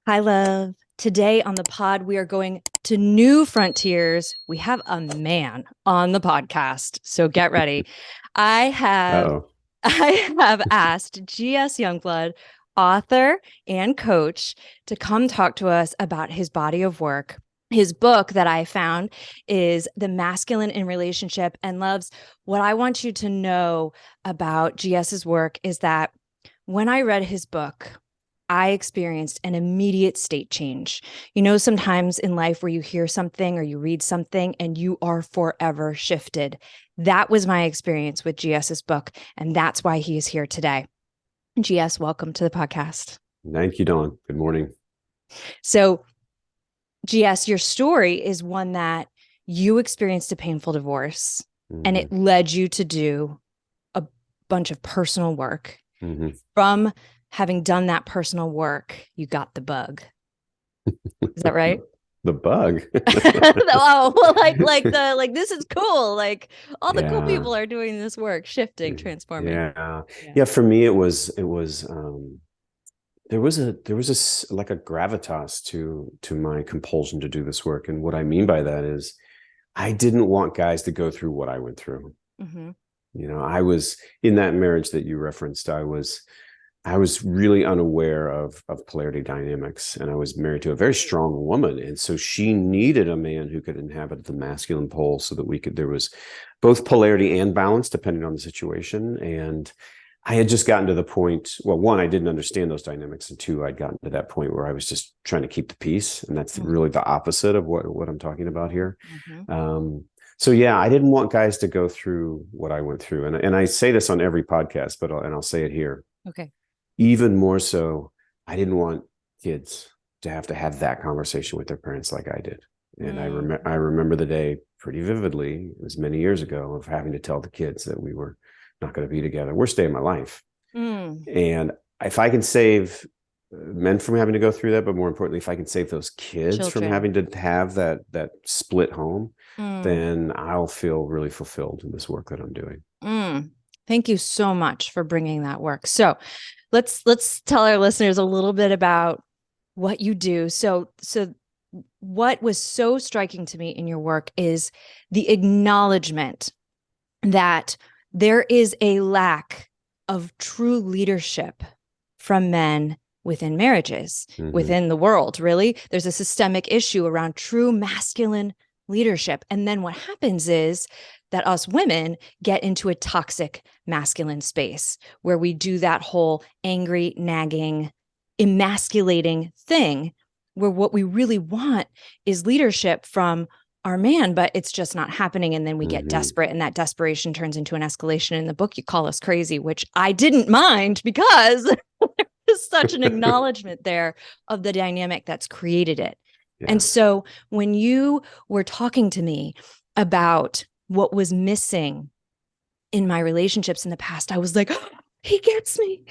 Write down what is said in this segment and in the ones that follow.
Hi, love. Today on the pod, we are going to new frontiers. We have a man on the podcast, so get ready. I have Uh-oh. I have asked GS Youngblood, author and coach, to come talk to us about his body of work. His book that I found is The Masculine in Relationship. And loves, what I want you to know about GS's work is that when I read his book, I experienced an immediate state change. You know, sometimes in life where you hear something or you read something and you are forever shifted. That was my experience with GS's book, and that's why he is here today. GS, welcome to the podcast. Thank you, Dawn. Good morning. So, GS, your story is one that you experienced a painful divorce, and hmm it led you to do a bunch of personal work. hmm From having done that personal work, you got the bug. Is that right? The bug. Oh, well, like this is cool. Like all the cool Yeah. people are doing this work, shifting, transforming. Yeah. Yeah. Yeah. For me, like a gravitas to my compulsion to do this work. And what I mean by that is I didn't want guys to go through what I went through. Mm-hmm. I was in that marriage that you referenced. I was really unaware of polarity dynamics, and I was married to a very strong woman, and so she needed a man who could inhabit the masculine pole, so that there was both polarity and balance depending on the situation. And I had just gotten to the point. Well, one, I didn't understand those dynamics, and two, I'd gotten to that point where I was just trying to keep the peace, and that's really the opposite of what I'm talking about here. Mm-hmm. So yeah, I didn't want guys to go through what I went through, and I say this on every podcast, but I'll say it here Okay. even more so. I didn't want kids to have that conversation with their parents like I did. And I remember the day pretty vividly. It was many years ago, of having to tell the kids that we were not going to be together. Worst day of my life. Mm. And if I can save men from having to go through that, but more importantly, if I can save those kids from Children. having to have that split home, Mm. then I'll feel really fulfilled in this work that I'm doing. Mm. Thank you so much for bringing that work. So let's tell our listeners a little bit about what you do. So what was so striking to me in your work is the acknowledgement that there is a lack of true leadership from men within marriages, Mm-hmm. within the world, really. There's a systemic issue around true masculine leadership. And then what happens is that us women get into a toxic masculine space where we do that whole angry, nagging, emasculating thing, where what we really want is leadership from our man, but it's just not happening. And then we get Mm-hmm. desperate, and that desperation turns into an escalation. In the book, you call us crazy, which I didn't mind because there's such an acknowledgement there of the dynamic that's created it. And Yeah. so when you were talking to me about what was missing in my relationships in the past, I was like, oh, he gets me.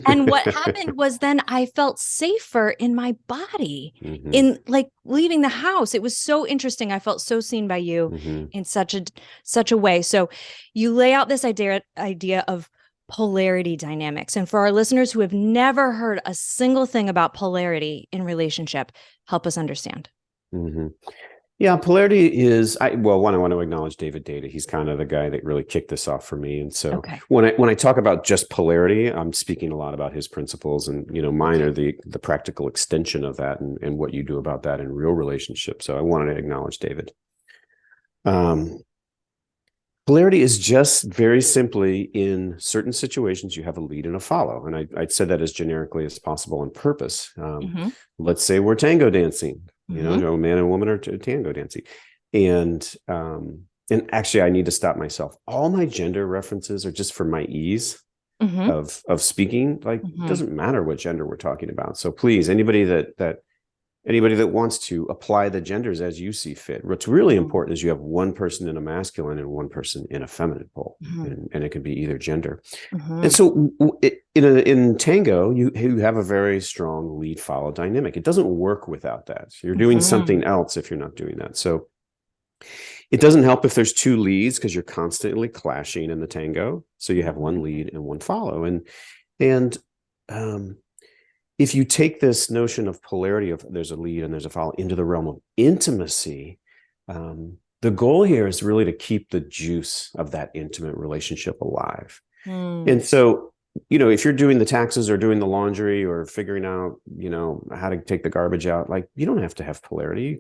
And what happened was then I felt safer in my body Mm-hmm. in like leaving the house. It was so interesting. I felt so seen by you Mm-hmm. in such a way. So you lay out this idea of polarity dynamics. And for our listeners who have never heard a single thing about polarity in relationship, help us understand. Mm-hmm. Yeah, polarity is one, I want to acknowledge David Data. He's kind of the guy that really kicked this off for me. And so Okay. when I talk about just polarity, I'm speaking a lot about his principles, and mine Okay. are the practical extension of that, and what you do about that in real relationships. So I wanted to acknowledge David. Um, Polarity is just very simply, in certain situations, you have a lead and a follow. And I said that as generically as possible on purpose. Mm-hmm. Let's say we're tango dancing, Mm-hmm. a man and woman are tango dancing. And actually, I need to stop myself. All my gender references are just for my ease Mm-hmm. of speaking. Like, it Mm-hmm. doesn't matter what gender we're talking about. So please, anybody that wants to apply the genders as you see fit. What's really important is you have one person in a masculine and one person in a feminine pole, Mm-hmm. and it can be either gender. And Mm-hmm. so in tango, you have a very strong lead follow dynamic. It doesn't work without that. You're doing Mm-hmm. something else if you're not doing that. So it doesn't help if there's two leads, because you're constantly clashing in the tango. So you have one lead and one follow, and um, if you take this notion of polarity of there's a lead and there's a follow into the realm of intimacy, the goal here is really to keep the juice of that intimate relationship alive. Mm. And so, if you're doing the taxes or doing the laundry or figuring out, how to take the garbage out, like you don't have to have polarity.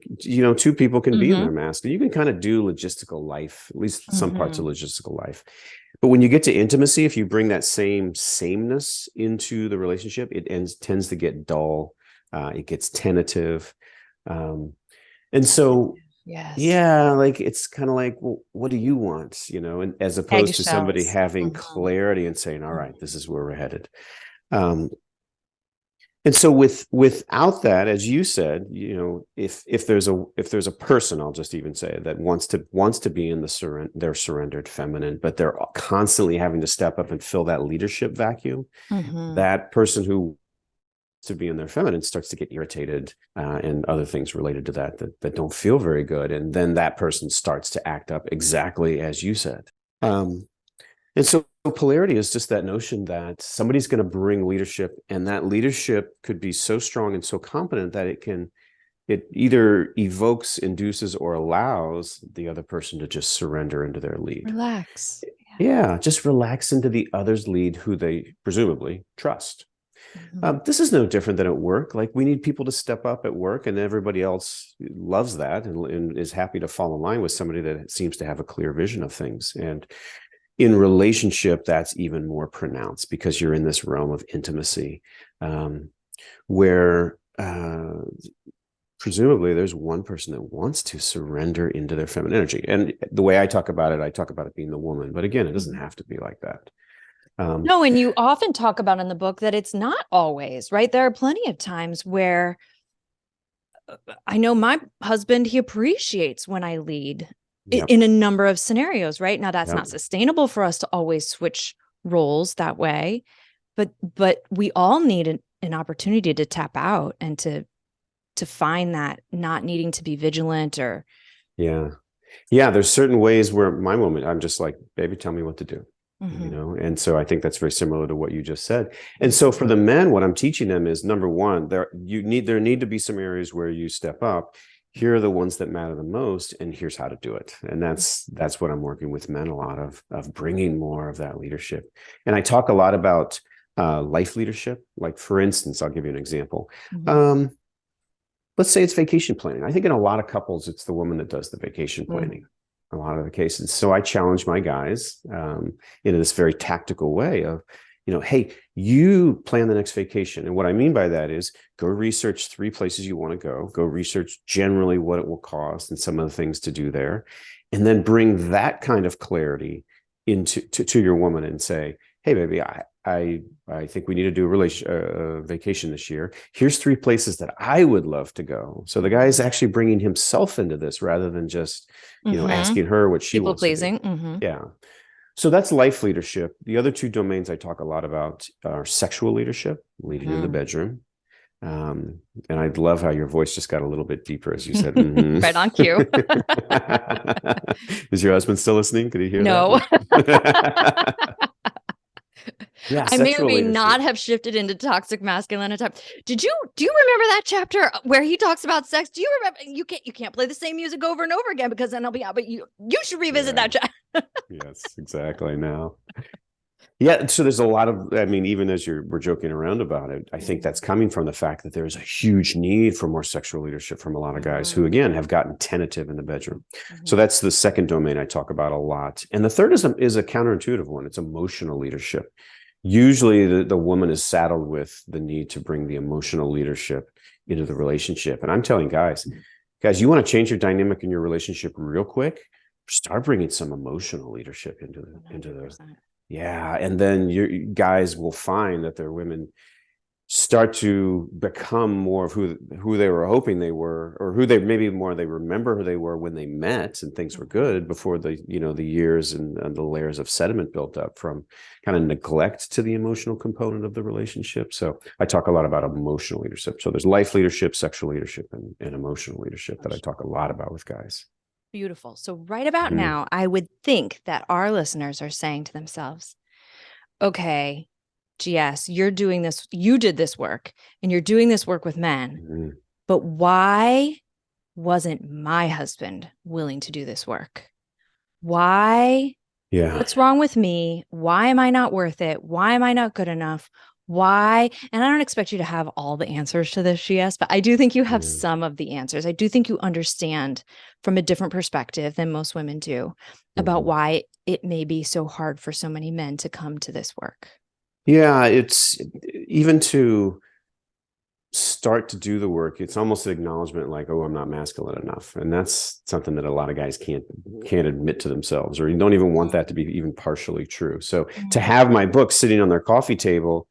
Two people can be in Mm-hmm. their mask and you can kind of do logistical life, at least some parts of Mm-hmm. logistical life. But when you get to intimacy, if you bring that same sameness into the relationship, it tends to get dull. It gets tentative. Um, and so Yes. yeah, like it's kind of like, well, what do you want? And as opposed to somebody Eggshells. having Mm-hmm. clarity and saying, all right, Mm-hmm. this is where we're headed. Um, and so without that, as you said, if there's a person, I'll just even say that wants to be in their surrendered feminine, but they're constantly having to step up and fill that leadership vacuum. Mm-hmm. That person who to be in their feminine starts to get irritated and other things related to that don't feel very good, and then that person starts to act up exactly as you said. And so polarity is just that notion that somebody's going to bring leadership, and that leadership could be so strong and so competent that it either evokes, induces, or allows the other person to just surrender into their lead. Relax. Yeah, just relax into the other's lead who they presumably trust. Mm-hmm. This is no different than at work. Like we need people to step up at work, and everybody else loves that and is happy to fall in line with somebody that seems to have a clear vision of things. And in relationship, that's even more pronounced because you're in this realm of intimacy, where presumably there's one person that wants to surrender into their feminine energy. And the way I talk about it being the woman. But again, it doesn't Mm-hmm. have to be like that. Um, No, and you often talk about in the book that it's not always, right? There are plenty of times where I know my husband, he appreciates when I lead yep. in a number of scenarios, right? Now that's Yep. not sustainable for us to always switch roles that way, but we all need an opportunity to tap out and to find that not needing to be vigilant or Yeah. Yeah. There's certain ways where my moment, I'm just like, baby, tell me what to do. mm-hmm. And so I think that's very similar to what you just said. And so Mm-hmm. for the men, what I'm teaching them is number one, there need to be some areas where you step up. Here are the ones that matter the most, and here's how to do it. And that's what I'm working with men a lot of bringing more of that leadership. And I talk a lot about life leadership. Like for instance, I'll give you an example. Mm-hmm. Um, let's say it's vacation planning. I think in a lot of couples, it's the woman that does the vacation Mm-hmm. planning. A lot of the cases. So I challenge my guys in this very tactical way of, hey, you plan the next vacation. And what I mean by that is go research 3 places you want to go. Go research generally what it will cost and some of the things to do there. And then bring that kind of clarity to your woman and say, hey, baby, I think we need to do a vacation this year. Here's 3 places that I would love to go. So the guy is actually bringing himself into this rather than just, Mm-hmm. asking her what she People wants to do. pleasing. Mm-hmm. Yeah. So that's life leadership. The other 2 domains I talk a lot about are sexual leadership, leading in the Mm-hmm. bedroom. Um, and I love how your voice just got a little bit deeper as you said, mm-hmm. Right on cue. Is your husband still listening? Could he hear No. that? Yeah, I may or sexual may not leadership. have shifted into toxic masculinity. Do you remember that chapter where he talks about sex? Do you remember you can't play the same music over and over again because then I'll be out, but you should revisit Yeah. that chapter. Yes, exactly. Now. Yeah, so there's a lot of, I mean, even as we're joking around about it, I think that's coming from the fact that there's a huge need for more sexual leadership from a lot of guys who, again, have gotten tentative in the bedroom. So that's the second domain I talk about a lot. And the third is a counterintuitive one. It's emotional leadership. Usually the woman is saddled with the need to bring the emotional leadership into the relationship. And I'm telling guys, you want to change your dynamic in your relationship real quick, start bringing some emotional leadership into the 100%. yeah, and then you guys will find that their women start to become more of who they were hoping they were, or who they maybe more they remember who they were when they met and things were good before the years and the layers of sediment built up from kind of neglect to the emotional component of the relationship. So I talk a lot about emotional leadership. So there's life leadership, sexual leadership, and emotional leadership that I talk a lot about with guys. Beautiful. So right about Mhm. now, I would think that our listeners are saying to themselves, okay, GS, you're doing this, you did this work and you're doing this work with men, Mm-hmm. but why wasn't my husband willing to do this work? Why? Yeah. What's wrong with me? Why am I not worth it? Why am I not good enough? Why? And I don't expect you to have all the answers to this, GS, but I do think you have Yeah. some of the answers. I do think you understand from a different perspective than most women do about Mm-hmm. why it may be so hard for so many men to come to this work. Yeah, it's even to start to do the work, it's almost an acknowledgement like, oh, I'm not masculine enough. And that's something that a lot of guys can't admit to themselves, or you don't even want that to be even partially true. So to have my book sitting on their coffee table,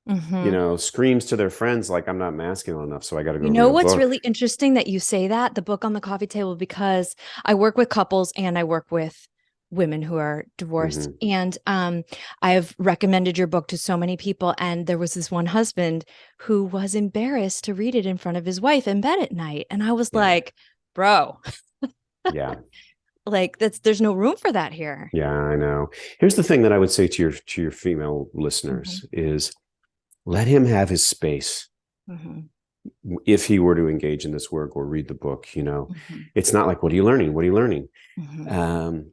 Mm-hmm. screams to their friends like, I'm not masculine enough, so I got to go You read know a what's book. really interesting that you say that, the book on the coffee table, because I work with couples and I work with women who are divorced. Mm-hmm. And I have recommended your book to so many people. And there was this one husband who was embarrassed to read it in front of his wife in bed at night. And I was Yeah. like, bro, Yeah. like there's no room for that here. Yeah, I know. Here's the thing that I would say to your female Mm-hmm. listeners is let him have his space. Mm-hmm. If he were to engage in this work or read the book, Mm-hmm. it's not like, what are you learning? What are you learning? Mm-hmm. Um,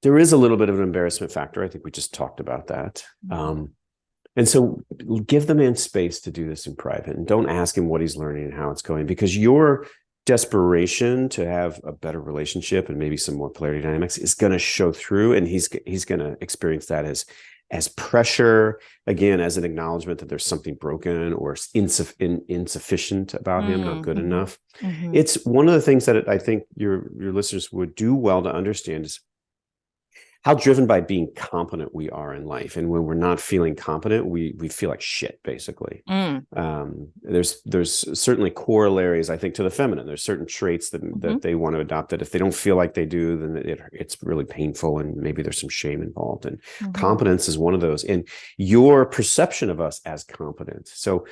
there is a little bit of an embarrassment factor. I think we just talked about that. And so give the man space to do this in private, and don't ask him what he's learning and how it's going, because your desperation to have a better relationship and maybe some more polarity dynamics is going to show through, and he's going to experience that as pressure, again, as an acknowledgement that there's something broken or insufficient about him, not good Mm-hmm. enough. Mm-hmm. It's one of the things that I think your listeners would do well to understand is how driven by being competent we are in life. And when we're not feeling competent, we feel like shit, basically. Mm. There's certainly corollaries, I think, to the feminine. There's certain traits Mm-hmm. that they want to adopt that if they don't feel like they do, then it's really painful, and maybe there's some shame involved. And Mm-hmm. competence is one of those. And your perception of us as competent. So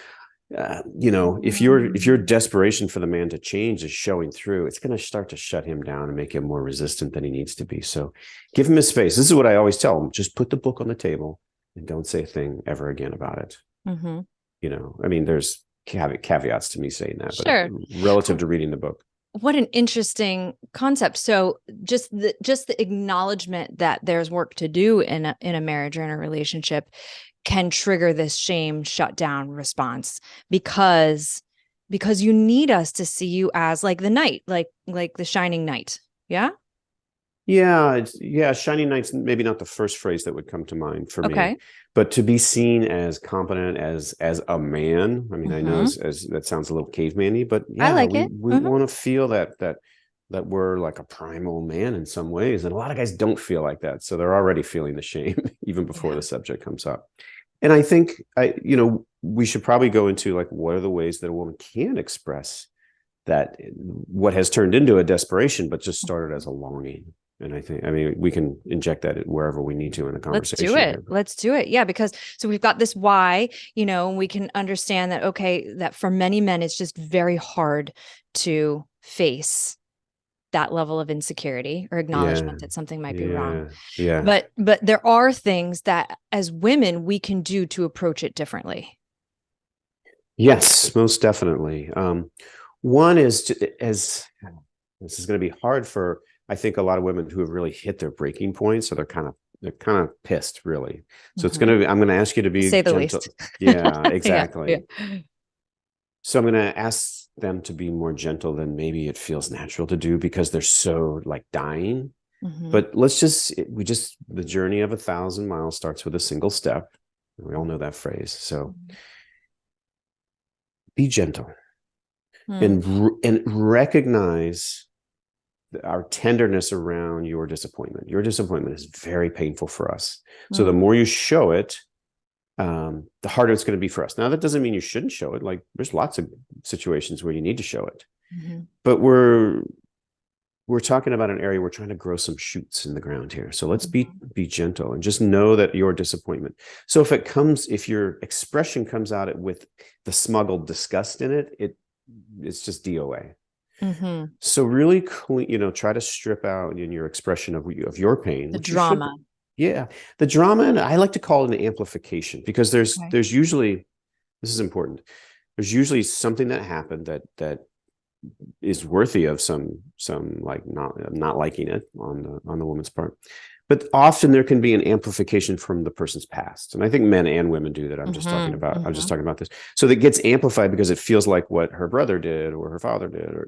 if your desperation for the man to change is showing through, it's going to start to shut him down and make him more resistant than he needs to be. So give him his space. This is what I always tell him: just put the book on the table and don't say a thing ever again about it. Mm-hmm. I mean, there's caveats to me saying that, but Sure. relative to reading the book. What an interesting concept. So just the acknowledgement that there's work to do in a marriage or in a relationship can trigger this shame shutdown response, because you need us to see you as like the knight, like the shining knight. Yeah. Yeah, shining knight's maybe not the first phrase that would come to mind for me, Okay. but to be seen as competent as a man. I mean, I know Mm-hmm. as that sounds a little caveman-y, but I yeah, like we it. we Mm-hmm. want to feel that we're like a primal man in some ways, and a lot of guys don't feel like that, so they're already feeling the shame even before Yeah. the subject comes up. And I think we should probably go into like, what are the ways that a woman can express that, what has turned into a desperation but just started as a longing. And I mean, we can inject that wherever we need to in the Let's do conversation it. here. Let's do it. Yeah, because so we've got this why, and we can understand that, okay, that for many men, it's just very hard to face that level of insecurity or Yeah, acknowledgement that something might be wrong. yeah, yeah. But there are things that as women we can do to approach it differently. Yes, most definitely. One is as this is going to be hard for, I think, a lot of women who have really hit their breaking point, so they're kind of pissed, really. So Mm-hmm. I'm going to ask you to To be say the gentle. least. Yeah, Yeah. Yeah. exactly. So I'm going to ask them to be more gentle than maybe it feels natural to do, because they're so like dying. Mm-hmm. But the journey of 1,000 miles starts with a single step. We all know that phrase. So be gentle Mm-hmm. and recognize our tenderness around your disappointment. Your disappointment is very painful for us. So the more you show it, the harder it's going to be for us. Now, that doesn't mean you shouldn't show it. Like, there's lots of situations where you need to show it, Mm-hmm. but we're talking about an area we're trying to grow some shoots in the ground here. So let's be gentle and just know that your disappointment. So if your expression comes out with the smuggled disgust in it's just DOA. Mm-hmm. So really try to strip out in your expression of your pain, The which you should. drama. Yeah, the drama, and I like to call it an amplification, because Okay. there's usually, this is important. There's usually something that happened that is worthy of some like not liking it on the woman's part. But often there can be an amplification from the person's past. And I think men and women do that. I'm just talking about this. So that gets amplified because it feels like what her brother did or her father did, or,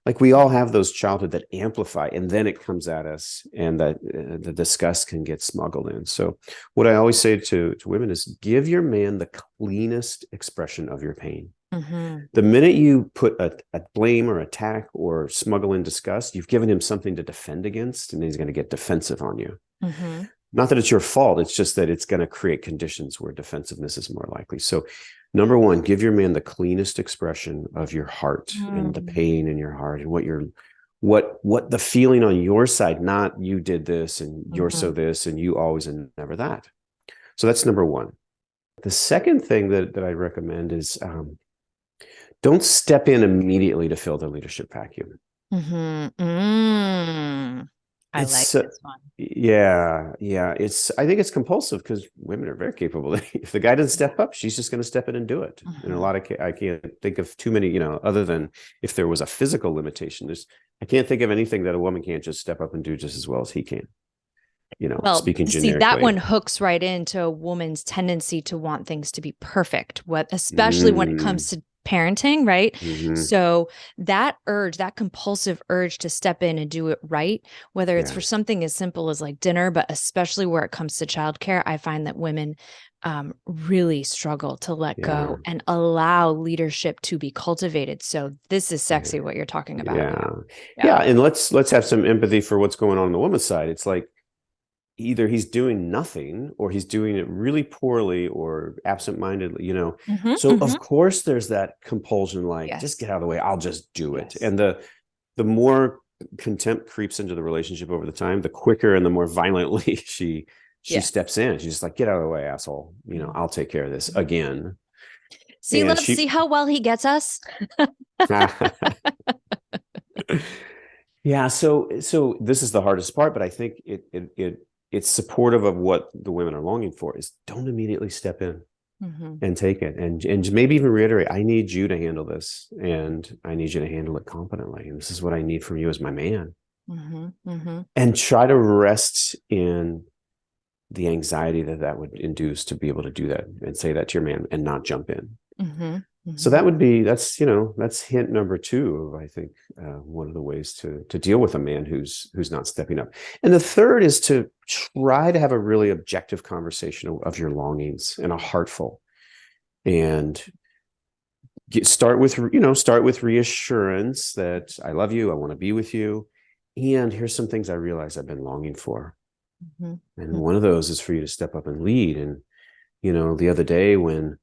like we all have those childhood that amplify, and then it comes at us, and that the disgust can get smuggled in. So what I always say to women is, give your man the cleanest expression of your pain. Mm-hmm. The minute you put a blame or attack or smuggle in disgust, you've given him something to defend against, and he's going to get defensive on you. Mm-hmm. Not that it's your fault, it's just that it's going to create conditions where defensiveness is more likely. So, number one, give your man the cleanest expression of your heart and the Mm-hmm. pain in your heart, and what the feeling on your side, not you did this and you're so this and you always and never that. So that's number one. The second thing that I recommend is, don't step in immediately to fill the leadership vacuum. Mm-hmm. Mm. I like It's this one. yeah. I think it's compulsive, because women are very capable. If the guy doesn't step up, she's just going to step in and do it. In a Mm-hmm. lot of I can't think of too many, other than if there was a physical limitation. I can't think of anything that a woman can't just step up and do just as well as he can. Well, Speaking see, that one generically. hooks right into a woman's tendency to want things to be perfect, especially when it Mm, comes to parenting, right? hmm. So that urge, that compulsive urge to step in and do it right, whether it's Yeah, for something as simple as like dinner, but especially where it comes to childcare, I find that women really struggle to let yeah, go and allow leadership to be cultivated. So this is yeah, sexy what you're talking about. yeah, Yeah. yeah. And let's have some empathy for what's going on the woman's side. It's like, either he's doing nothing or he's doing it really poorly or absentmindedly. Mm-hmm, So mm-hmm. of course there's that compulsion, like, just Yes. get out of the way, I'll just do it. Yes. And the more contempt creeps into the relationship over the time, the quicker and the more violently she Yeah. steps in. She's just like, get out of the way, asshole. Mhm. I'll take care of this again. See, And love, see she how well he gets us? yeah, so this is the hardest part, but I think it's supportive of what the women are longing for, is don't immediately step in Mm-hmm. and take it, and maybe even reiterate, I need you to handle this, and I need you to handle it competently, and this is what I need from you as my man. Mm-hmm. Mm-hmm. And try to rest in the anxiety that would induce to be able to do that and say that to your man and not jump in. Mm-hmm. So Mm-hmm. that's hint number two of, I think, one of the ways to deal with a man who's not stepping up. And the third is to try to have a really objective conversation of your longings, and a heartful, and start with reassurance that I love you, I want to be with you, and here's some things I realize I've been longing for. And Mm-hmm. one of those is for you to step up and lead. And the other day when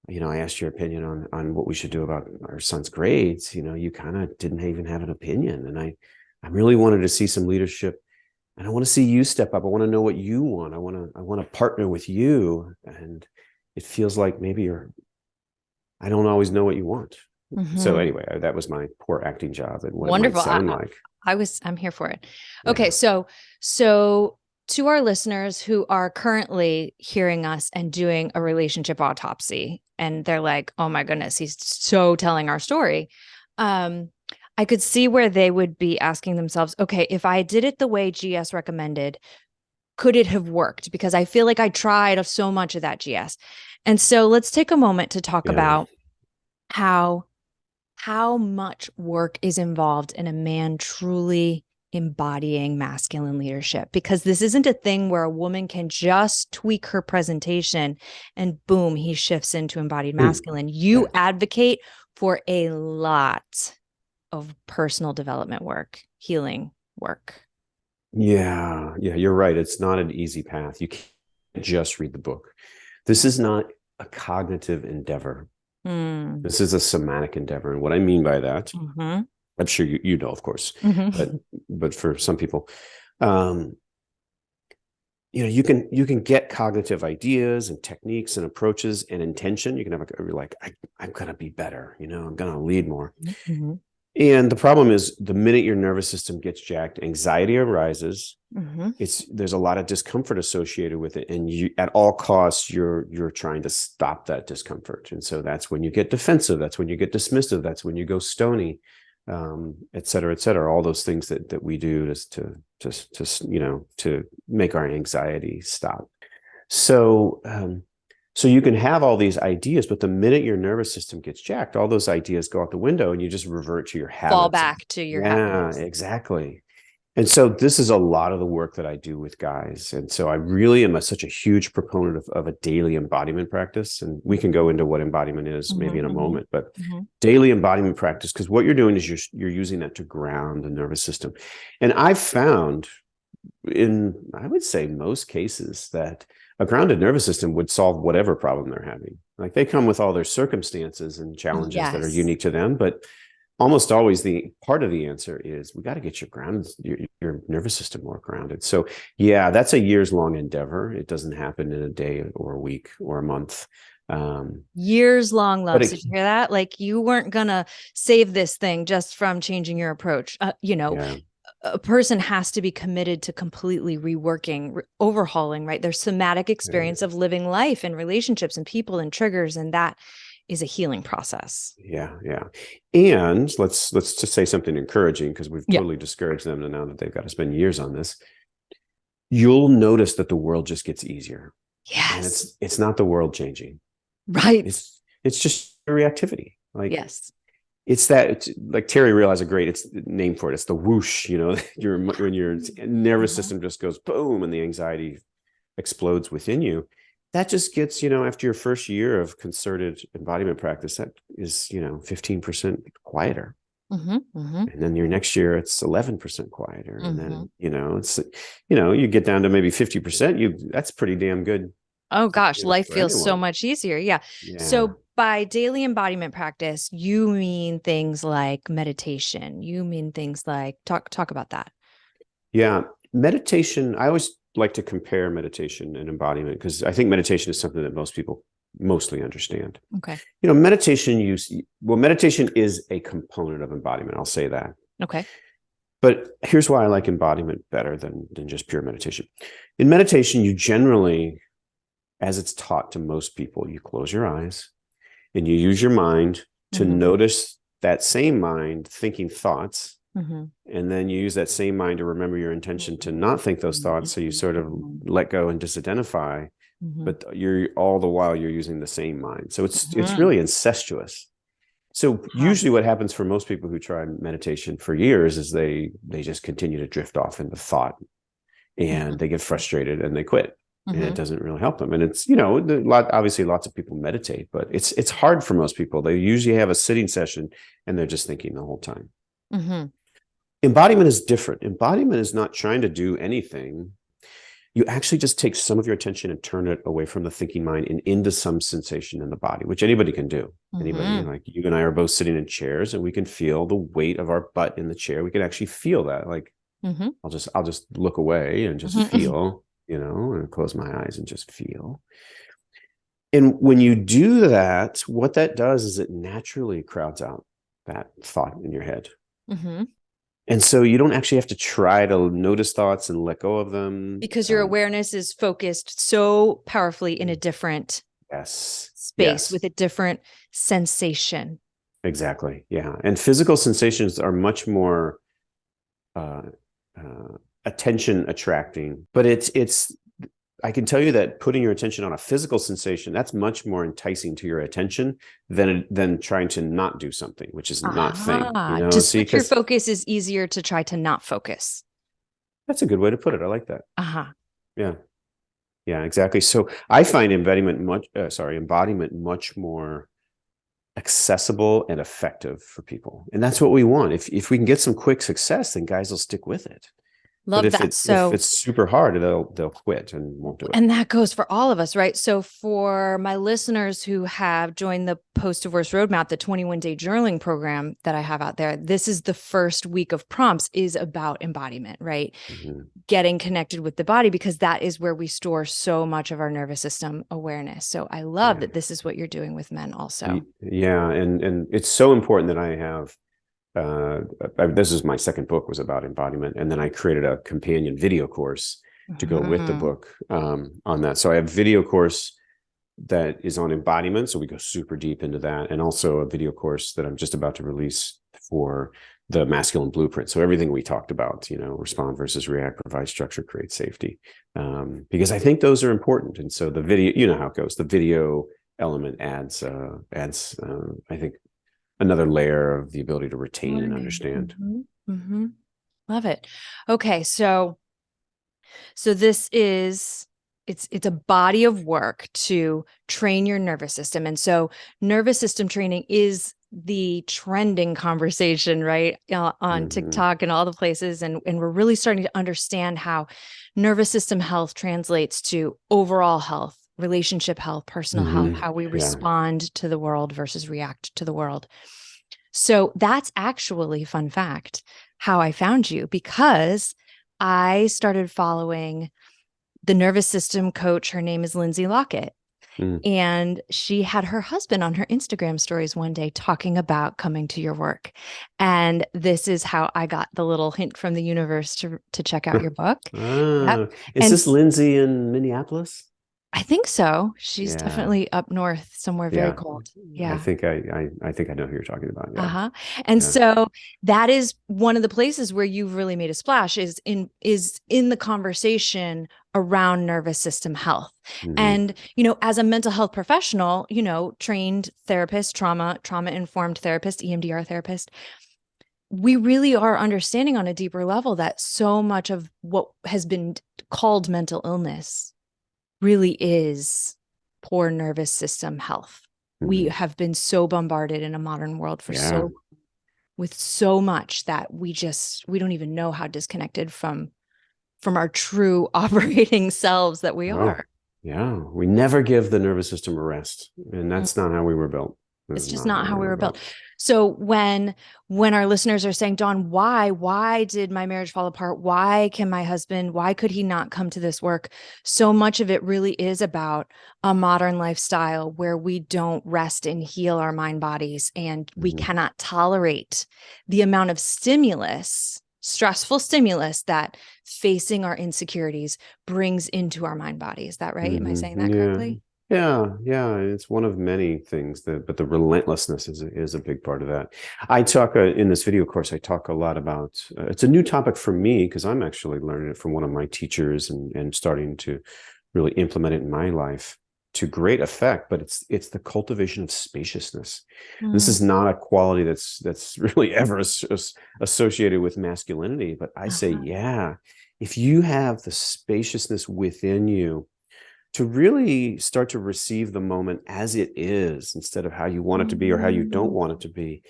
I asked your opinion on what we should do about our son's grades. You kind of didn't even have an opinion, and I really wanted to see some leadership, and I want to see you step up. I want to know what you want. I want to partner with you, and it feels like maybe I don't always know what you want. So Mm-hmm. anyway, that was my poor acting job and what it might Wonderful. sound like. I'm here for it. Okay, Yeah, so to our listeners who are currently hearing us and doing a relationship autopsy, and they're like, "Oh my goodness, he's so telling our story." Um, I could see where they would be asking themselves, "Okay, if I did it the way GS recommended, could it have worked?" Because I feel like I tried so much of that GS. And so let's take a moment to talk yeah, about how how much work is involved in a man truly embodying masculine leadership, because this isn't a thing where a woman can just tweak her presentation and boom, he shifts into embodied mm, masculine. You yeah. advocate for a lot of personal development work, healing work. Yeah, you're right. It's not an easy path. You can't just read the book. This is not a cognitive endeavor. Mm. This is a somatic endeavor. And what I mean by that, Mm-hmm. I'm sure you know, of course, but Mm-hmm. for some people, um, you can get cognitive ideas and techniques and approaches and intention. You can have you're like, I'm gonna be better, I'm gonna lead more. Mm-hmm. And the problem is the minute your nervous system gets jacked, anxiety arises. Mm-hmm. There's a lot of discomfort associated with it, and you at all costs you're trying to stop that discomfort. And so that's when you get defensive, that's when you get dismissive, that's when you go stony, et cetera, et cetera. All those things that we do to make our anxiety stop. So you can have all these ideas, but the minute your nervous system gets jacked, all those ideas go out the window and you just revert to your Fall habits. back to your Yeah, habits. exactly. And so this is a lot of the work that I do with guys. And so I really am such a huge proponent of a daily embodiment practice. And we can go into what embodiment is maybe in a moment, but daily embodiment practice, because what you're doing is you're using that to ground the nervous system. And I've found I would say most cases that a grounded nervous system would solve whatever problem they're having. Like they come with all their circumstances and challenges that are Yes. unique to them, but almost always the part of the answer is we got to get your nervous system more grounded. So yeah, that's a years long endeavor. It doesn't happen in a day or a week or a month. Years long, But loves. Did you hear that? Like you weren't gonna save this thing just from changing your approach. Yeah, A person has to be committed to completely reworking, overhauling, right? Their somatic experience of living life and relationships and people and triggers. And that is a healing process. yeah, yeah. And let's just say something encouraging, because we've Yeah. totally discouraged them, and now that they've got to spend years on this, you'll notice that the world just gets easier. And Yes. it's not the world changing. Right. It's just reactivity. Like Yes. it's like Terry Real has a great name for it. It's the whoosh, when your nervous system just goes boom and the anxiety explodes within you. That just gets, after your first year of concerted embodiment practice, that is, 15% quieter. And then your next year it's 11% quieter. And then, you get down to maybe 50%, that's pretty damn good. Oh gosh, life For feels so anyone. much easier. Yeah. Yeah. So by daily embodiment practice, you mean things like meditation. You mean things like talk about that. Yeah. Meditation, I always like to compare meditation and embodiment because I think meditation is something that most people mostly understand. Okay. Meditation is a component of embodiment. I'll say that. Okay. But here's why I like embodiment better than just pure meditation. In meditation, you generally, as it's taught to most people, you close your eyes and you use your mind to notice that same mind thinking thoughts. And then you use that same mind to remember your intention to not think those thoughts. So you sort of let go and disidentify, but you're all the while you're using the same mind. So it's really incestuous. So usually what happens for most people who try meditation for years is they just continue to drift off into thought and they get frustrated and they quit. And it doesn't really help them. And it's, obviously lots of people meditate, but it's hard for most people. They usually have a sitting session and they're just thinking the whole time. Embodiment is different. Embodiment is not trying to do anything. You actually just take some of your attention and turn it away from the thinking mind and into some sensation in the body, which anybody can do. Anybody, like you and I are both sitting in chairs and we can feel the weight of our butt in the chair. We can actually feel that. Like I'll just look away and just feel, and close my eyes and just feel. And when you do that, what that does is it naturally crowds out that thought in your head. And so you don't actually have to try to notice thoughts and let go of them. Because your awareness is focused so powerfully in a different space with a different sensation. Exactly. Yeah. And physical sensations are much more attention attracting, but I can tell you that putting your attention on a physical sensation, that's much more enticing to your attention than trying to not do something, which is not thing. To switch your focus is easier to try to not focus. That's a good way to put it. I like that. Yeah. Yeah, exactly. So I find embodiment much more accessible and effective for people. And that's what we want. If we can get some quick success, then guys will stick with it. Love that. If it's super hard, they'll quit and won't do it. And that goes for all of us, right? So for my listeners who have joined the Post-Divorce Roadmap, the 21-day journaling program that I have out there, this is the first week of prompts is about embodiment, right? Getting connected with the body, because that is where we store so much of our nervous system awareness. So I love that this is what you're doing with men also. Yeah. And it's so important that I have this is my second book was about embodiment, and then I created a companion video course to go with the Mhm. book on that. So I have video course that is on embodiment, so we go super deep into that, and also a video course that I'm just about to release for the masculine blueprint. So everything we talked about, respond versus react, provide structure, create safety, because I think those are important. And so the video, you know how it goes, the video element adds I think another layer of the ability to retain and Learning. understand. Mm-hmm. Love it. Okay, so this is it's a body of work to train your nervous system. And so nervous system training is the trending conversation, right? On Mm-hmm. TikTok and all the places. And we're really starting to understand how nervous system health translates to overall health, relationship health, personal health, Mm-hmm. how we Yeah. respond to the world versus react to the world. So that's actually, fun fact, how I found you, because I started following the nervous system coach. Her name is Lindsay Lockett. Mm. And she had her husband on her Instagram stories one day talking about coming to your work. And this is how I got the little hint from the universe to check out your book. Yep. Ah, is And this Lindsay in Minneapolis? I think so. She's Yeah. definitely up north, somewhere very Yeah. cold. I Yeah. think I think I know who you're talking about. Yeah. Uh-huh. And Yeah. so that is one of the places where you've really made a splash is in the conversation around nervous system health. Mm-hmm. And, as a mental health professional, trained therapist, trauma informed therapist, EMDR therapist, we really are understanding on a deeper level that so much of what has been called mental illness really is poor nervous system health. We Mm-hmm. have been so bombarded in a modern world for Yeah. so with so much that we don't even know how disconnected from our true operating selves that we Oh, are. yeah. We never give the nervous system a rest, and that's not how we were built. That It's is just not not how how we we were were built. built. So when our listeners are saying, Dawn, why did my marriage fall apart? Why could he not come to this work? So much of it really is about a modern lifestyle where we don't rest and heal our mind bodies, and we Mm-hmm. cannot tolerate the amount of stressful stimulus that facing our insecurities brings into our mind body. Is that right? Am I saying Mm-hmm. that Yeah. correctly? Yeah, yeah, it's one of many things but the relentlessness is a big part of that. I talk in this video course. I talk a lot about. It's a new topic for me because I'm actually learning it from one of my teachers and starting to really implement it in my life to great effect. But it's the cultivation of spaciousness. This Mm. is not a quality that's really ever associated with masculinity. But I say, Uh-huh. yeah, if you have the spaciousness within you to really start to receive the moment as it is instead of how you want it to be or how you don't Mm. want it to be,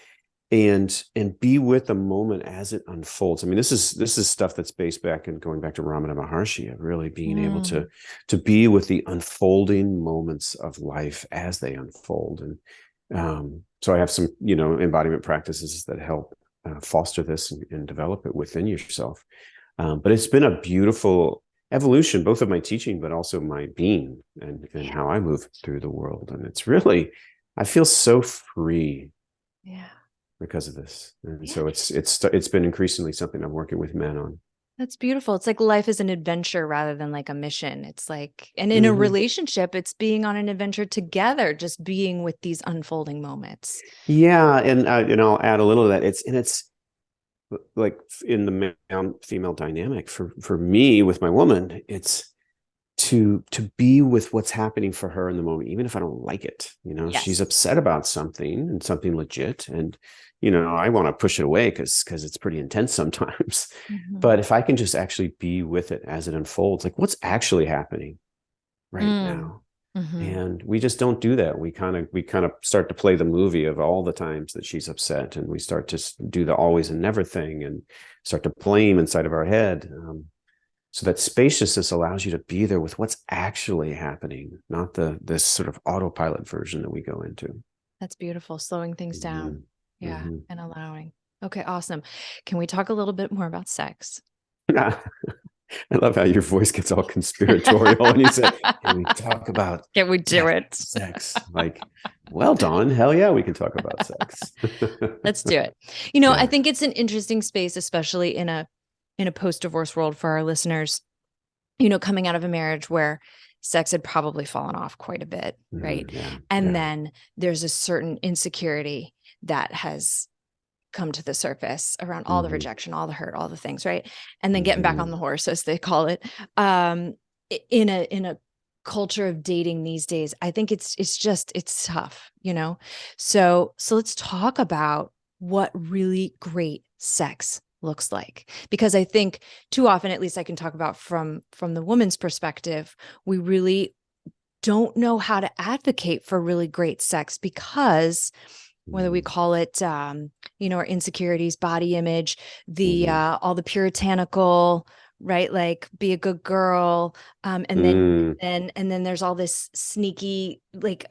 and be with the moment as it unfolds. I mean, this is stuff that's based back and going back to Ramana Maharshi of really being able Mm. to be with the unfolding moments of life as they unfold. And so I have some embodiment practices that help foster this and develop it within yourself. But it's been a beautiful evolution, both of my teaching, but also my being and Yeah. how I move through the world. And it's really, I feel so free Yeah. because of this. And Yeah. so it's been increasingly something I'm working with men on. That's beautiful. It's like life is an adventure rather than like a mission. It's like, and in a Mm-hmm. relationship, it's being on an adventure together, just being with these unfolding moments. Yeah, and I'll add a little of that. It's like in the male female dynamic for me with my woman, it's to be with what's happening for her in the moment, even if I don't like it. She's Yes. upset about something and something legit, and I want to push it away because it's pretty intense sometimes. Mhm. But if I can just actually be with it as it unfolds, like what's actually happening right Mm. now. Mhm. And we just don't do that. We kind of start to play the movie of all the times that she's upset, and we start to do the always and never thing, and start to blame inside of our head. So that spaciousness allows you to be there with what's actually happening, not this sort of autopilot version that we go into. That's beautiful. Slowing things down. Mm-hmm. Yeah. Mm-hmm. And allowing. Okay. Awesome. Can we talk a little bit more about sex? I love how your voice gets all conspiratorial and you say, "Can we talk about Can we do it? sex?" Like, well, Dawn, hell yeah, we can talk about sex. Let's do it. I Yeah. think it's an interesting space, especially in a post-divorce world for our listeners, coming out of a marriage where sex had probably fallen off quite a bit, right? Yeah. And Yeah. then there's a certain insecurity that has come to the surface around all the rejection, all the hurt, all the things, right? And then getting back on the horse, as they call it, in a culture of dating these days, I think it's tough, So let's talk about what really great sex looks like, because I think too often, at least I can talk about from the woman's perspective, we really don't know how to advocate for really great sex, because whether we call it, our insecurities, body image, the all the puritanical, right? Like, be a good girl, and then there's all this sneaky, like,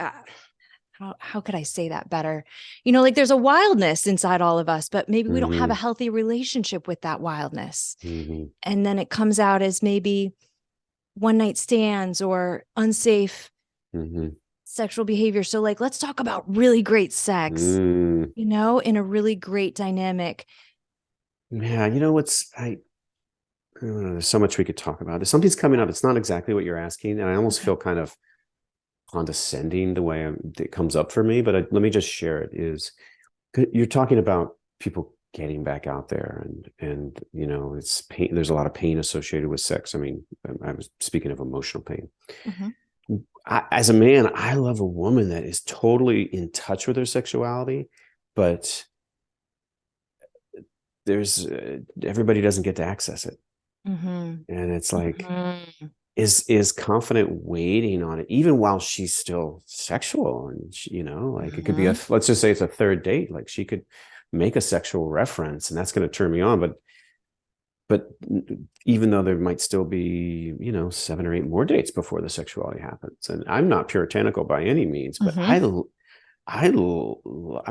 how could I say that better? Like, there's a wildness inside all of us, but maybe we don't have a healthy relationship with that wildness, and then it comes out as maybe one night stands or unsafe sexual behavior. So, like, let's talk about really great sex, in a really great dynamic. Yeah, there's so much we could talk about. If something's coming up, it's not exactly what you're asking, and I almost feel kind of condescending the way it comes up for me, but let me just share it. Is you're talking about people getting back out there, and it's pain. There's a lot of pain associated with sex. I mean, I was speaking of emotional pain. As a man, I love a woman that is totally in touch with her sexuality, but there's everybody doesn't get to access it, and it's like, is confident waiting on it even while she's still sexual, and like, it could be let's just say it's a third date, like she could make a sexual reference and that's going to turn me on, but even though there might still be 7 or 8 more dates before the sexuality happens, and I'm not puritanical by any means, but I'm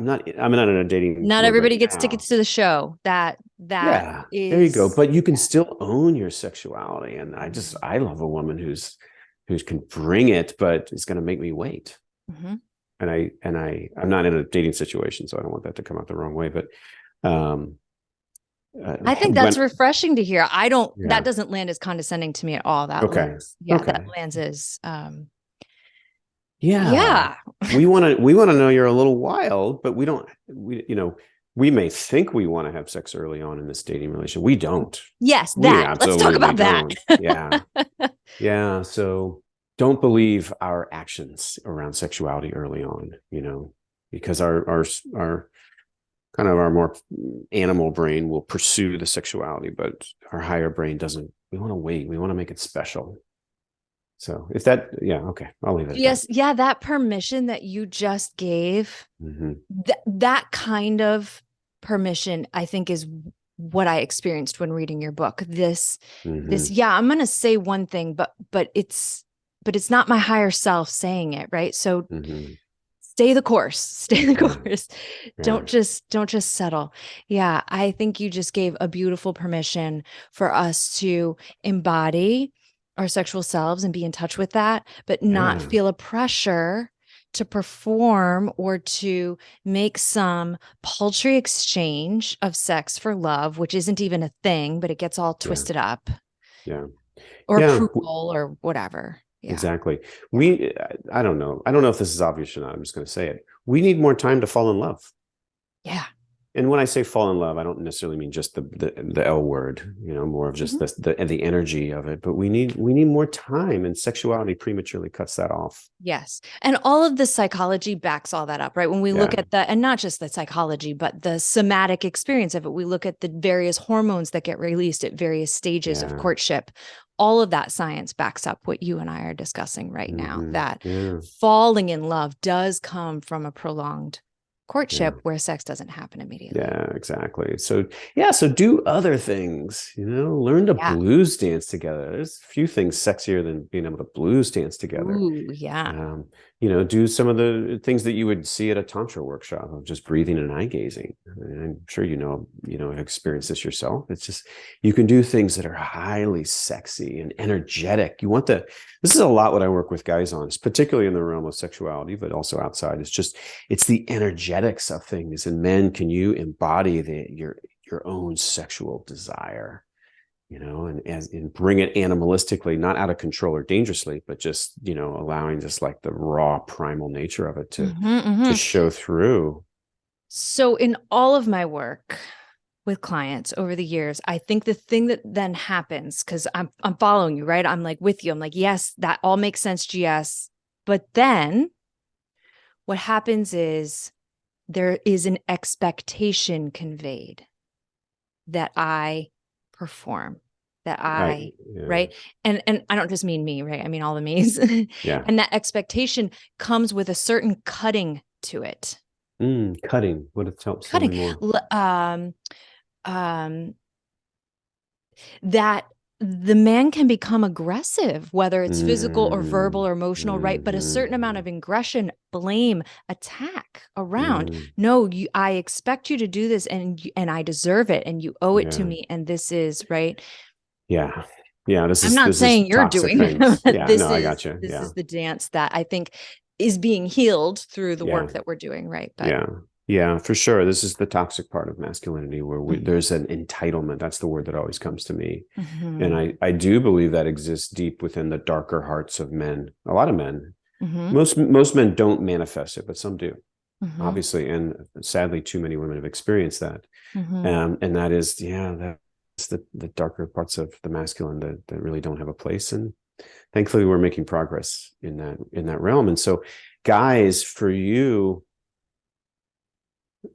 not in a dating Not mode everybody right gets now. tickets to the show. That Yeah, is, there you go. But you can still own your sexuality, and I love a woman who can bring it, but is going to make me wait. And I'm not in a dating situation, so I don't want that to come out the wrong way. But I think that's refreshing to hear. That doesn't land as condescending to me at all. That that lands as yeah. we want to know you're a little wild, but we may think we want to have sex early on in this dating relationship. We don't. Yes, let's talk about that. Yeah. So don't believe our actions around sexuality early on, because our kind of our more animal brain will pursue the sexuality, but our higher brain doesn't. We want to wait. We want to make it special. So if okay, I'll leave it. Yes. Yeah. That permission that you just gave, that kind of permission, I think, is what I experienced when reading your book. This, I'm going to say one thing, but it's not my higher self saying it. Right. So stay the course, Don't just settle. Yeah. I think you just gave a beautiful permission for us to embody our sexual selves and be in touch with that, but not feel a pressure to perform or to make some paltry exchange of sex for love, which isn't even a thing, but it gets all twisted up. Or approval or whatever. Exactly. I don't know if this is obvious or not. I'm just going to say it. We need more time to fall in love. Yeah. And when I say fall in love, I don't necessarily mean just the L word, more of just the energy of it. But we need more time, and sexuality prematurely cuts that off. Yes. And all of the psychology backs all that up, right? When we look at and not just the psychology, but the somatic experience of it, we look at the various hormones that get released at various stages of courtship. All of that science backs up what you and I are discussing right now, that falling in love does come from a prolonged courtship where sex doesn't happen immediately. Yeah, exactly. So do other things, learn to blues dance together. There's a few things sexier than being able to blues dance together. Ooh, yeah. Do some of the things that you would see at a tantra workshop of just breathing and eye gazing. and I'm sure experience this yourself. It's just, you can do things that are highly sexy and energetic. This is a lot what I work with guys on, particularly in the realm of sexuality, but also outside. It's the energetics of things. And men, can you embody your own sexual desire? And bring it animalistically, not out of control or dangerously, but just, allowing just like the raw primal nature of it to show through. So in all of my work with clients over the years, I think the thing that then happens, because I'm following you, right? I'm like with you. I'm like, yes, that all makes sense, GS. But then what happens is there is an expectation conveyed that I perform, right? And I don't just mean me, right? I mean all the me's. Yeah. And that expectation comes with a certain cutting to it. Cutting. Tell me more. That the man can become aggressive, whether it's physical or verbal or emotional, right? But a certain amount of aggression, blame, attack around. No, I expect you to do this, and I deserve it, and you owe it to me, and this is right. Yeah. Yeah. I'm not saying you're doing things. it. Yeah. This I got you. This is the dance that I think is being healed through the work Yeah. that we're doing, right? But Yeah, for sure. This is the toxic part of masculinity, where there's an entitlement. That's the word that always comes to me. And I do believe that exists deep within the darker hearts of men. A lot of men. Most men don't manifest it, but some do, obviously. And sadly, too many women have experienced that. And that is, that's the darker parts of the masculine that really don't have a place. And thankfully, we're making progress in that realm. And so, guys, for you,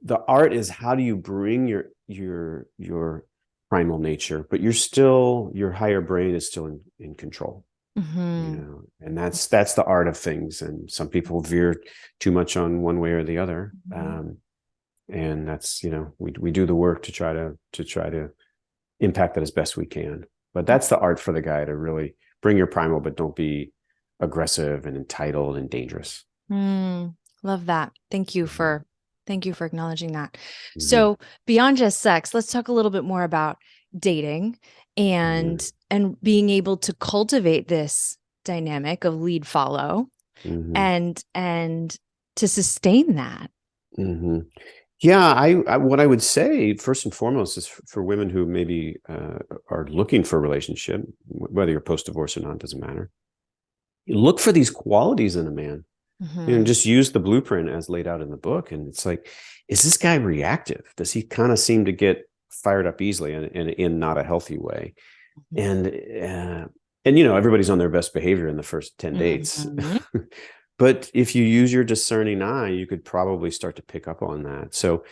the art is, how do you bring your primal nature, but your higher brain is still in control. And that's the art of things. And some people veer too much on one way or the other. And that's, we do the work to try to impact that as best we can. But that's the art for the guy, to really bring your primal, but don't be aggressive and entitled and dangerous. Love that. Thank you for acknowledging that. So beyond just sex, let's talk a little bit more about dating and being able to cultivate this dynamic of lead follow and to sustain that. Yeah, I what I would say first and foremost is for women who maybe are looking for a relationship, whether you're post-divorce or not, doesn't matter. You look for these qualities in a man. Just use the blueprint as laid out in the book. And it's like, is this guy reactive? Does he kind of seem to get fired up easily and in not a healthy way? And everybody's on their best behavior in the first 10 dates. But if you use your discerning eye, you could probably start to pick up on that. So,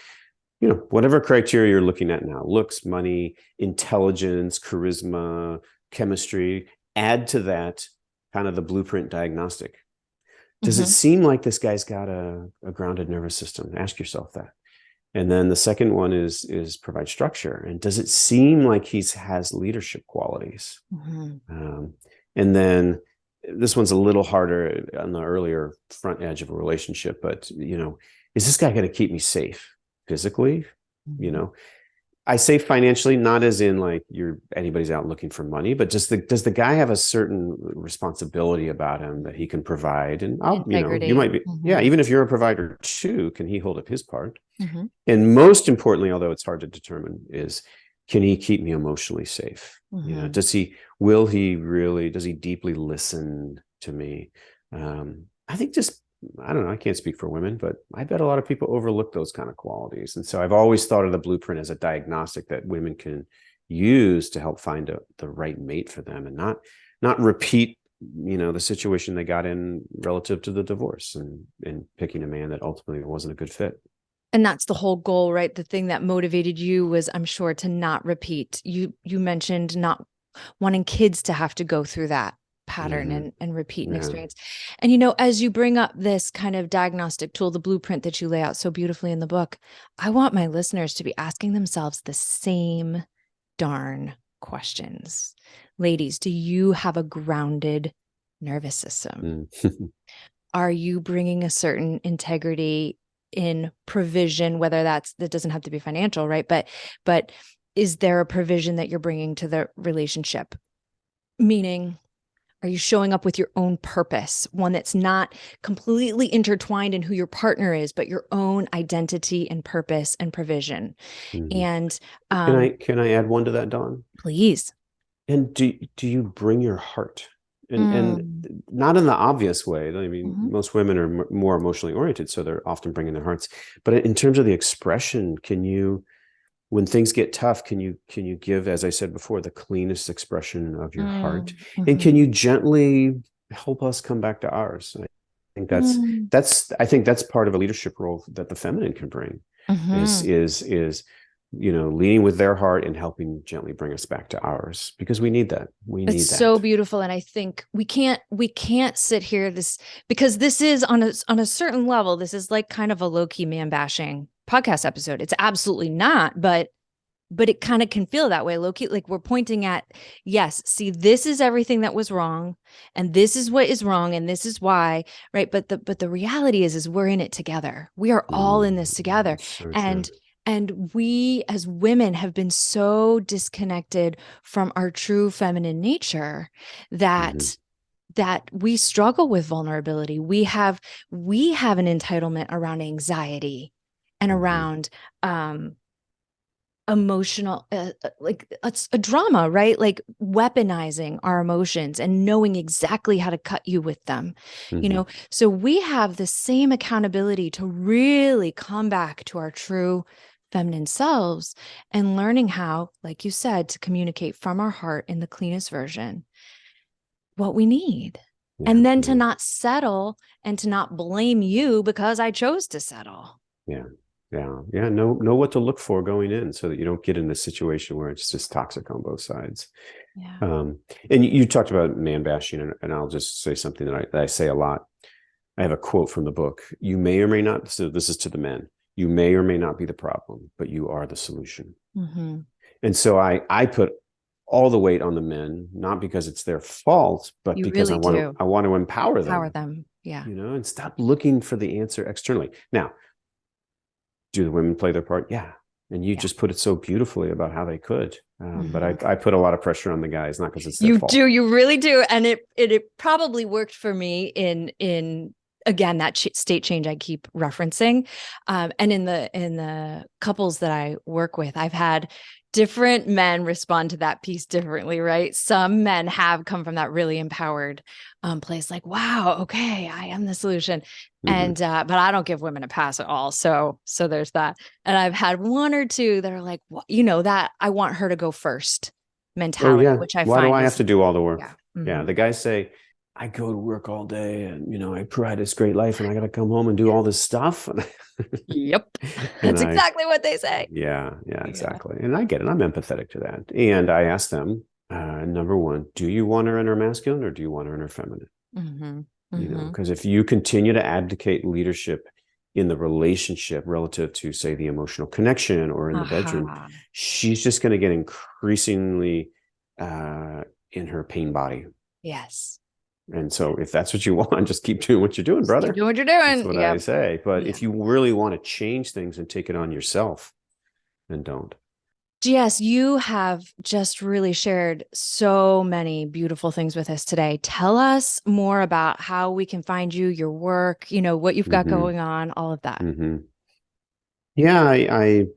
whatever criteria you're looking at now, looks, money, intelligence, charisma, chemistry, add to that kind of the blueprint diagnostic. Does it seem like this guy's got a grounded nervous system? Ask yourself that. And then the second one is provide structure. And does it seem like he has leadership qualities? And then this one's a little harder on the earlier front edge of a relationship, but is this guy going to keep me safe physically? I say financially, not as in like anybody's out looking for money, but just does the guy have a certain responsibility about him that he can provide? And integrity. You might be, even if you're a provider too, can he hold up his part? And most importantly, although it's hard to determine, is, can he keep me emotionally safe? Does he deeply listen to me? I think I don't know, I can't speak for women, but I bet a lot of people overlook those kind of qualities. And so I've always thought of the blueprint as a diagnostic that women can use to help find the right mate for them, and not repeat, the situation they got in relative to the divorce and picking a man that ultimately wasn't a good fit. And that's the whole goal, right? The thing that motivated you was, I'm sure, to not repeat. You mentioned not wanting kids to have to go through that pattern and repeat and experience. And, as you bring up this kind of diagnostic tool, the blueprint that you lay out so beautifully in the book, I want my listeners to be asking themselves the same darn questions. Ladies, do you have a grounded nervous system? Are you bringing a certain integrity in provision, whether that doesn't have to be financial, right? But is there a provision that you're bringing to the relationship? Meaning, are you showing up with your own purpose, one that's not completely intertwined in who your partner is, but your own identity and purpose and provision? Mm-hmm. And Can I add one to that, Dawn? please. And do you bring your heart? And Mm. not in the obvious way. I mean, Mhm. most women are more emotionally oriented, so they're often bringing their hearts. But in terms of the expression, can you, when things get tough, can you give, as I said before, the cleanest expression of your heart? Mm. And can you Mhm. gently help us come back to ours? I think Mm. that's part of a leadership role that the feminine can bring, is Mhm. leading with their heart and helping gently bring us back to ours, because we need that. We It's need so that. beautiful. And I think we can't sit here because this is on a certain level, this is like kind of a low-key man bashing podcast episode. It's absolutely not, but it kind of can feel that way, low-key. Like we're pointing at, yes, see, this is everything that was wrong, and this is what is wrong, and this is why, right? But the reality is we're in it together. We are all in this together. That's so true. And we as women have been so disconnected from our true feminine nature Mm-hmm. that we struggle with vulnerability. We have an entitlement around anxiety and Mm-hmm. around emotional, like it's a drama, right? Like weaponizing our emotions and knowing exactly how to cut you with them, Mm-hmm. so we have the same accountability to really come back to our true feminine selves and learning how, like you said, to communicate from our heart in the cleanest version what we need. Yeah. And then to Yeah. not settle and to not blame you because I chose to settle. Yeah. Yeah. Yeah. Know what to look for going in, so that you don't get in a situation where it's just toxic on both sides. Yeah. And you talked about man bashing, and I'll just say something that I say a lot. I have a quote from the book. You may or may not, so this is to the men, you may or may not be the problem, but you are the solution. Mm-hmm. And so I put all the weight on the men, not because it's their fault, but You because really do. I want to empower Empower them, them. Yeah. and stop looking for the answer externally. Now, do the women play their part? Yeah. And you Yeah. just put it so beautifully about how they could. But Mm-hmm. I put a lot of pressure on the guys, not because it's their You fault. do, you really do. And it probably worked for me in again that state change I keep referencing, and in the couples that I work with, I've had different men respond to that piece differently, right? Some men have come from that really empowered place, like, wow, okay, I am the solution. Mm-hmm. And but I don't give women a pass at all, so there's that. And I've had one or two that are like, well, that I want her to go first Oh mentality, yeah. which I Why do find I have is, to do all the work? yeah. Yeah. Mhm. The guys say, I go to work all day and I provide this great life, and I got to come home and do Yeah. all this stuff. Yep. And That's I, exactly what they say. yeah, Yeah. exactly. And I get it. I'm empathetic to that. And I ask them, number one, do you want her in her masculine, or do you want her in her feminine? Mm-hmm. Mm-hmm. Because if you continue to abdicate leadership in the relationship relative to, say, the emotional connection or in the bedroom, Aha. she's just going to get increasingly in her pain body. Yes. And Yeah. so if that's what you want, just keep doing what you're doing, Just keep brother. doing what you're That's doing. what I Yep. say. But Yeah. if you really want to change things and take it on yourself, then don't. GS, you have just really shared so many beautiful things with us today. Tell us more about how we can find you, your work, what you've got Mm-hmm. going on, all of that. Mm-hmm. Yeah, I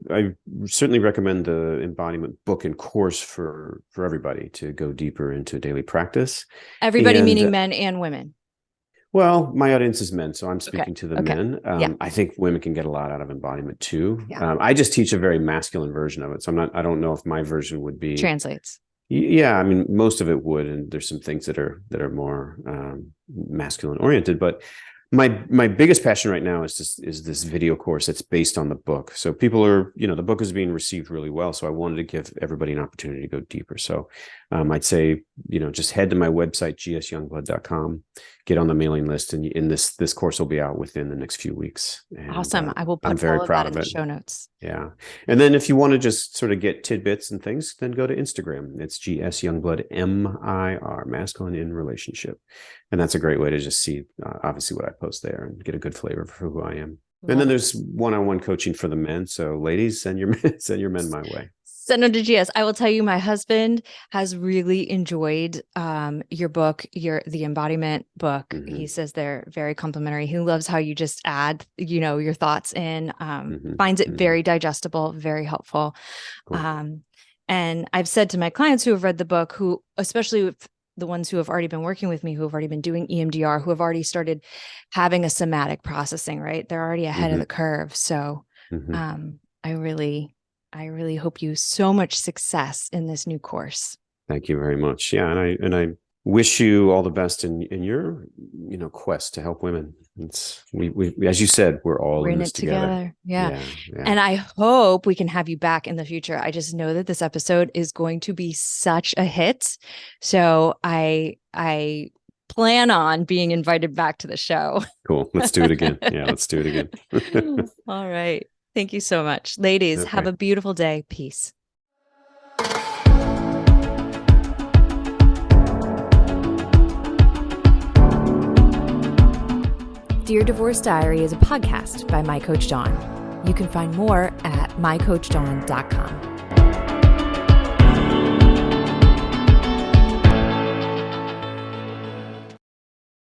certainly recommend the embodiment book and course for everybody to go deeper into daily practice. Everybody, meaning And men and women. well, my audience is men, so I'm Okay. speaking to the Okay. men. Yeah. I think women can get a lot out of embodiment too. Yeah. I just teach a very masculine version of it, so I don't know if my version would be. Translates. Yeah, I mean, most of it would, and there's some things that are more masculine oriented. But my biggest passion right now is this video course that's based on the book. So people are, the book is being received really well. So I wanted to give everybody an opportunity to go deeper. So I'd say, just head to my website, gsyoungblood.com, get on the mailing list, and this course will be out within the next few weeks. And Awesome. I will I'm put very all of proud that in of the it. show notes. Yeah. And then if you want to just sort of get tidbits and things, then go to Instagram. It's GS Youngblood, MIR, masculine in relationship. And that's a great way to just see, obviously, what I post there and get a good flavor for who I am. And then there's one-on-one coaching for the men. So ladies, send your men my way. Send them to GS. I will tell you, my husband has really enjoyed your book, the embodiment book. Mm-hmm. He says they're very complimentary. He loves how you just add, your thoughts in, finds it very digestible, very helpful. Cool. And I've said to my clients who have read the book, who, especially the ones who have already been working with me, who have already been doing EMDR, who have already started having a somatic processing, right? They're already ahead of the curve. So I really hope you so much success in this new course. Thank you very much. Yeah. And I wish you all the best in your, quest to help women. We as you said, we're all in this together. Yeah. And I hope we can have you back in the future. I just know that this episode is going to be such a hit. So I plan on being invited back to the show. Cool. Let's do it again. Yeah, let's do it again. All right. Thank you so much. Ladies, have a beautiful day. Peace. Dear Divorce Diary is a podcast by My Coach Dawn. You can find more at mycoachdawn.com.